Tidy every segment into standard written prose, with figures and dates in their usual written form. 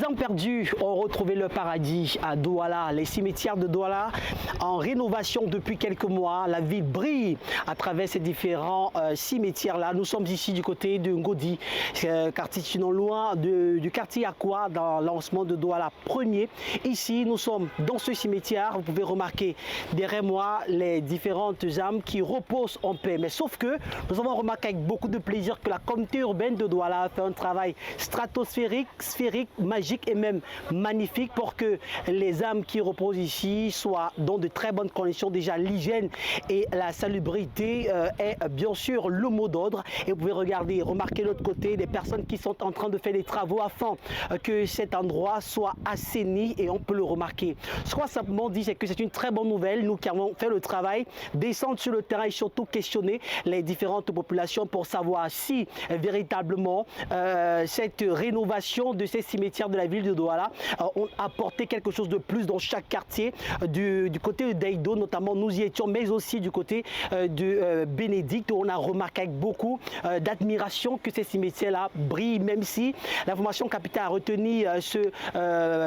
Les âmes perdues ont retrouvé le paradis à Douala. Les cimetières de Douala en rénovation depuis quelques mois. La ville brille à travers ces différents cimetières-là. Nous sommes ici du côté de Ngodi, quartier non loin du quartier Aqua, dans le lancement de Douala premier. Ici, nous sommes dans ce cimetière. Vous pouvez remarquer derrière moi les différentes âmes qui reposent en paix. Mais sauf que nous avons remarqué avec beaucoup de plaisir que la communauté urbaine de Douala a fait un travail stratosphérique, sphérique, magique et même magnifique pour que les âmes qui reposent ici soient dans de très bonnes conditions. Déjà, l'hygiène et la salubrité est bien sûr le mot d'ordre. Et vous pouvez regarder, remarquer de l'autre côté des personnes qui sont en train de faire des travaux afin que cet endroit soit assaini, et on peut le remarquer. Ce qu'on va simplement dire, c'est que c'est une très bonne nouvelle. Nous qui avons fait le travail, descendre sur le terrain et surtout questionner les différentes populations pour savoir si véritablement cette rénovation de ces cimetières de la ville de Douala ont apporté quelque chose de plus dans chaque quartier. Du côté de Deido notamment, nous y étions, mais aussi du côté de Bénédicte, où on a remarqué avec beaucoup d'admiration que ces cimetières-là brillent, même si l'information capitale à retenir ce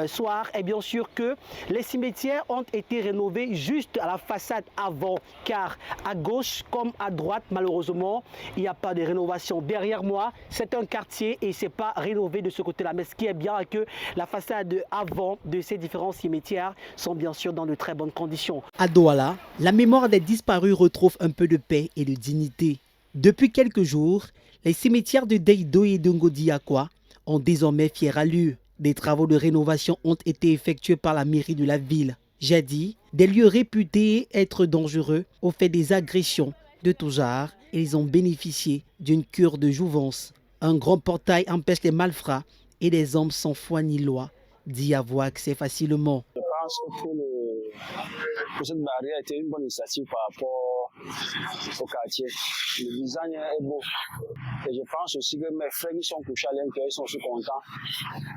soir est bien sûr que les cimetières ont été rénovés juste à la façade avant, car à gauche comme à droite, malheureusement, il n'y a pas de rénovation. Derrière moi, c'est un quartier et c'est pas rénové de ce côté-là. Mais ce qui est bien, c'est que la façade avant de ces différents cimetières sont bien sûr dans de très bonnes conditions. À Douala, la mémoire des disparus retrouve un peu de paix et de dignité. Depuis quelques jours, les cimetières de Deido et de Ngodi Aqua ont désormais fière allure. Des travaux de rénovation ont été effectués par la mairie de la ville. Jadis, des lieux réputés être dangereux ont fait des agressions de tout genre et ils ont bénéficié d'une cure de jouvence. Un grand portail empêche les malfrats et les hommes sans foi ni loi d'y avoir accès facilement. Je pense que cette barrière était une bonne initiative par rapport au quartier. Le design est beau. Et je pense aussi que mes frères qui sont couchés à l'intérieur, ils sont aussi contents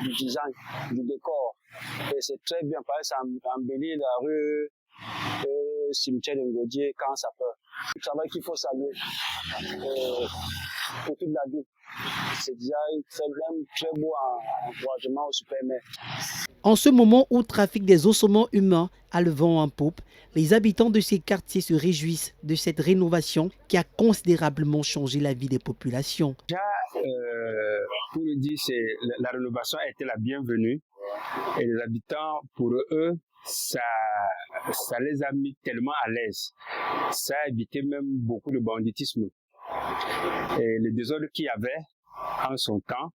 du design, du décor. Et c'est très bien, parce que ça embellit la rue, le cimetière de Ngodi quand ça peut. Le travail qu'il faut saluer pour toute la ville. C'est déjà très beau encouragement au super-maire. En ce moment où le trafic des ossements humains a le vent en poupe, les habitants de ces quartiers se réjouissent de cette rénovation qui a considérablement changé la vie des populations. Déjà, pour le dire, la rénovation a été la bienvenue. Et les habitants, pour eux, ça les a mis tellement à l'aise. Ça a évité même beaucoup de banditisme. Et le désordre qu'il y avait en son temps,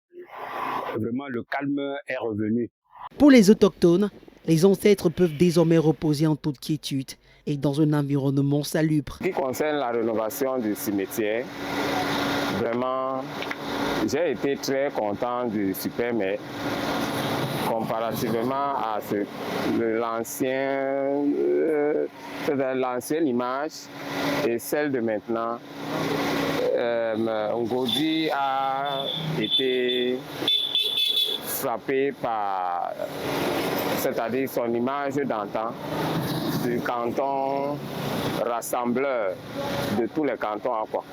vraiment le calme est revenu. Pour les autochtones, les ancêtres peuvent désormais reposer en toute quiétude et dans un environnement salubre. En ce qui concerne la rénovation du cimetière, vraiment, j'ai été très content du super-maire. Comparativement à l'ancienne image et celle de maintenant, Ngodi a été frappé par, c'est-à-dire son image d'antan, du canton rassembleur de tous les cantons Aqua.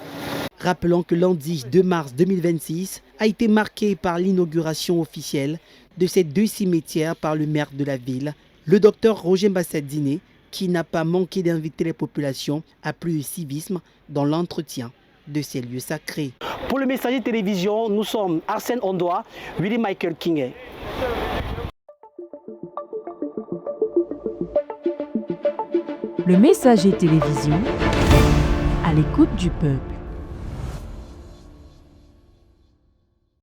Rappelons que lundi 2 mars 2026 a été marqué par l'inauguration officielle de ces deux cimetières par le maire de la ville, le docteur Roger Mbassadine, qui n'a pas manqué d'inviter les populations à plus de civisme dans l'entretien de ces lieux sacrés. Pour le Messager Télévision, nous sommes Arsène Ondoa, Willy Michael King. Le Messager Télévision, à l'écoute du peuple.